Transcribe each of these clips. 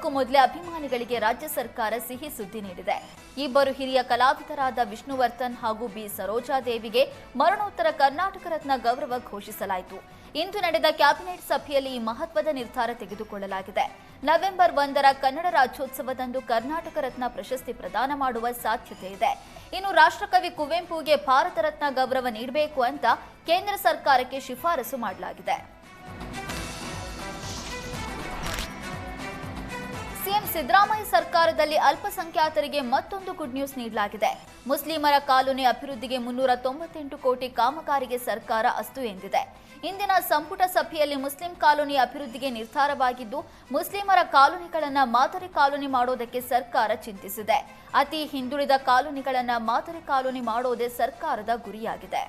ಇದಕ್ಕೂ ಮೊದಲೇ ಅಭಿಮಾನಿಗಳಿಗೆ ರಾಜ್ಯ ಸರ್ಕಾರ ಸಿಹಿ ಸುದ್ದಿ ನೀಡಿದೆ. ಇಬ್ಬರು ಹಿರಿಯ ಕಲಾವಿದರಾದ ವಿಷ್ಣುವರ್ಧನ್ ಹಾಗೂ ಬಿ ಸರೋಜಾದೇವಿಗೆ ಮರಣೋತ್ತರ ಕರ್ನಾಟಕ ರತ್ನ ಗೌರವ ಘೋಷಿಸಲಾಯಿತು. ಇಂದು ನಡೆದ ಕ್ಯಾಬಿನೆಟ್ ಸಭೆಯಲ್ಲಿ ಈ ಮಹತ್ವದ ನಿರ್ಧಾರ ತೆಗೆದುಕೊಳ್ಳಲಾಗಿದೆ. ನವೆಂಬರ್ 1ರ ಕನ್ನಡ ರಾಜ್ಯೋತ್ಸವದಂದು ಕರ್ನಾಟಕ ರತ್ನ ಪ್ರಶಸ್ತಿ ಪ್ರದಾನ ಮಾಡುವ ಸಾಧ್ಯತೆ ಇದೆ. ಇನ್ನು ರಾಷ್ಟ್ರಕವಿ ಕುವೆಂಪುಗೆ ಭಾರತ ರತ್ನ ಗೌರವ ನೀಡಬೇಕು ಅಂತ ಕೇಂದ್ರ ಸರ್ಕಾರಕ್ಕೆ ಶಿಫಾರಸು ಮಾಡಲಾಗಿದೆ. ಸಿಎಂ ಸಿದ್ದರಾಮಯ್ಯ ಸರ್ಕಾರದಲ್ಲಿ ಅಲ್ಪಸಂಖ್ಯಾತರಿಗೆ ಮತ್ತೊಂದು ಗುಡ್ ನ್ಯೂಸ್ ನೀಡಲಾಗಿದೆ. ಮುಸ್ಲಿಮರ ಕಾಲೋನಿ ಅಭಿವೃದ್ಧಿಗೆ 398 ಕೋಟಿ ಕಾಮಗಾರಿಗೆ ಸರ್ಕಾರ ಅಸ್ತು ಎಂದಿದೆ. ಇಂದಿನ ಸಂಪುಟ ಸಭೆಯಲ್ಲಿ ಮುಸ್ಲಿಂ ಕಾಲೋನಿ ಅಭಿವೃದ್ಧಿಗೆ ನಿರ್ಧಾರವಾಗಿದ್ದು, ಮುಸ್ಲಿಮರ ಕಾಲೋನಿಗಳನ್ನು ಮಾದರಿ ಕಾಲೋನಿ ಮಾಡೋದಕ್ಕೆ ಸರ್ಕಾರ ಚಿಂತಿಸಿದೆ. ಅತಿ ಹಿಂದುಳಿದ ಕಾಲೋನಿಗಳನ್ನು ಮಾದರಿ ಕಾಲೋನಿ ಮಾಡೋದೇ ಸರ್ಕಾರದ ಗುರಿಯಾಗಿದೆ.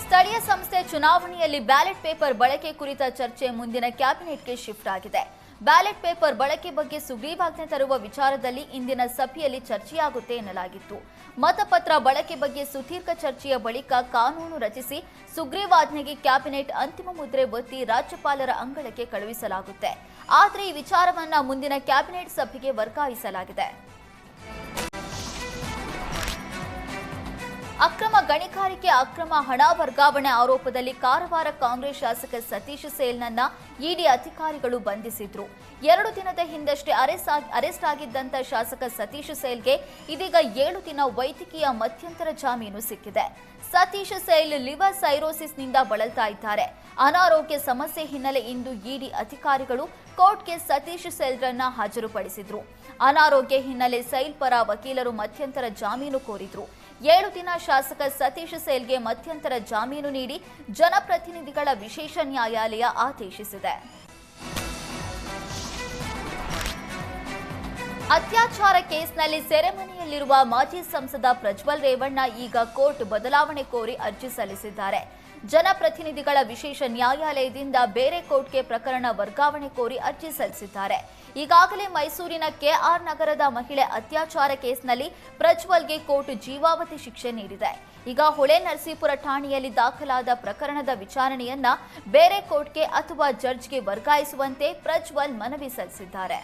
ಸ್ಥಳೀಯ ಸಂಸ್ಥೆ ಚುನಾವಣೆಯಲ್ಲಿ ಬ್ಯಾಲೆಟ್ ಪೇಪರ್ ಬಳಕೆ ಕುರಿತ ಚರ್ಚೆ ಮುಂದಿನ ಕ್ಯಾಬಿನೆಟ್ಗೆ ಶಿಫ್ಟ್ ಆಗಿದೆ. ಬ್ಯಾಲೆಟ್ ಪೇಪರ್ ಬಳಕೆ ಬಗ್ಗೆ ಸುಗ್ರೀವಾಜ್ಞೆ ತರುವ ವಿಚಾರದಲ್ಲಿ ಇಂದಿನ ಸಭೆಯಲ್ಲಿ ಚರ್ಚೆಯಾಗುತ್ತೆ ಎನ್ನಲಾಗಿತ್ತು. ಮತಪತ್ರ ಬಳಕೆ ಬಗ್ಗೆ ಸುದೀರ್ಘ ಚರ್ಚೆಯ ಬಳಿಕ ಕಾನೂನು ರಚಿಸಿ ಸುಗ್ರೀವಾಜ್ಞೆಗೆ ಕ್ಯಾಬಿನೆಟ್ ಅಂತಿಮ ಮುದ್ರೆ ಒತ್ತಿ ರಾಜ್ಯಪಾಲರ ಅಂಗಳಕ್ಕೆ ಕಳುಹಿಸಲಾಗುತ್ತೆ. ಆದರೆ ಈ ವಿಚಾರವನ್ನ ಮುಂದಿನ ಕ್ಯಾಬಿನೆಟ್ ಸಭೆಗೆ ವರ್ಗಾಯಿಸಲಾಗಿದೆ. ಅಕ್ರಮ ಗಣಿಗಾರಿಕೆ, ಅಕ್ರಮ ಹಣ ವರ್ಗಾವಣೆ ಆರೋಪದಲ್ಲಿ ಕಾರವಾರ ಕಾಂಗ್ರೆಸ್ ಶಾಸಕ ಸತೀಶ್ ಸೇಲ್ನನ್ನ ಇಡಿ ಅಧಿಕಾರಿಗಳು ಬಂಧಿಸಿದ್ರು. 2 ದಿನದ ಹಿಂದಷ್ಟೇ ಅರೆಸ್ಟ್ ಆಗಿದ್ದಂತ ಶಾಸಕ ಸತೀಶ್ ಸೇಲ್ಗೆ ಇದೀಗ 7 ದಿನ ವೈದ್ಯಕೀಯ ಮಧ್ಯಂತರ ಜಾಮೀನು ಸಿಕ್ಕಿದೆ. ಸತೀಶ್ ಸೇಲ್ ಲಿವರ್ ಸೈರೋಸಿಸ್ನಿಂದ ಬಳಲ್ತಾ ಇದ್ದಾರೆ. ಅನಾರೋಗ್ಯ ಸಮಸ್ಯೆ ಹಿನ್ನೆಲೆ ಇಂದು ಇಡಿ ಅಧಿಕಾರಿಗಳು ಕೋರ್ಟ್ಗೆ ಸತೀಶ್ ಸೇಲ್ರನ್ನ ಹಾಜರುಪಡಿಸಿದ್ರು. ಅನಾರೋಗ್ಯ ಹಿನ್ನೆಲೆ ಸೈಲ್ ಪರ ವಕೀಲರು ಮಧ್ಯಂತರ ಜಾಮೀನು ಕೋರಿದ್ರು. 7 ದಿನ ಶಾಸಕ ಸತೀಶ್ ಸೇಲ್ಗೆ ಮಧ್ಯಂತರ ಜಾಮೀನು ನೀಡಿ ಜನಪ್ರತಿನಿಧಿಗಳ ವಿಶೇಷ ನ್ಯಾಯಾಲಯ ಆದೇಶಿಸಿದೆ. ಅತ್ಯಾಚಾರ ಕೇಸ್ನಲ್ಲಿ ಸೆರೆಮನೆಯಲ್ಲಿರುವ ಮಾಜಿ ಸಂಸದ ಪ್ರಜ್ವಲ್ ರೇವಣ್ಣ ಈಗ ಕೋರ್ಟ್ ಬದಲಾವಣೆ ಕೋರಿ ಅರ್ಜಿ ಸಲ್ಲಿಸಿದ್ದಾರೆ. ಜನಪ್ರತಿನಿಧಿಗಳ ವಿಶೇಷ ನ್ಯಾಯಾಲಯದಿಂದ ಬೇರೆ ಕೋರ್ಟ್ಗೆ ಪ್ರಕರಣ ವರ್ಗಾವಣೆ ಕೋರಿ ಅರ್ಜಿ ಸಲ್ಲಿಸಿದ್ದಾರೆ. ಈಗಾಗಲೇ ಮೈಸೂರಿನ ಕೆಆರ್ ನಗರದ ಮಹಿಳೆ ಅತ್ಯಾಚಾರ ಕೇಸ್ನಲ್ಲಿ ಪ್ರಜ್ವಲ್ಗೆ ಕೋರ್ಟ್ ಜೀವಾವಧಿ ಶಿಕ್ಷೆ ನೀಡಿದೆ. ಈಗ ಹೊಳೆನರಸೀಪುರ ಠಾಣೆಯಲ್ಲಿ ದಾಖಲಾದ ಪ್ರಕರಣದ ವಿಚಾರಣೆಯನ್ನ ಬೇರೆ ಕೋರ್ಟ್ಗೆ ಅಥವಾ ಜಡ್ಜ್ಗೆ ವರ್ಗಾಯಿಸುವಂತೆ ಪ್ರಜ್ವಲ್ ಮನವಿ ಸಲ್ಲಿಸಿದ್ದಾರೆ.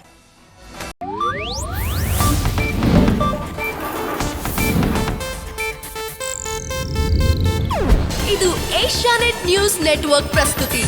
ಇದು ಏಷ್ಯಾನೆಟ್ ನ್ಯೂಸ್ ನೆಟ್ವರ್ಕ್ ಪ್ರಸ್ತುತಿ.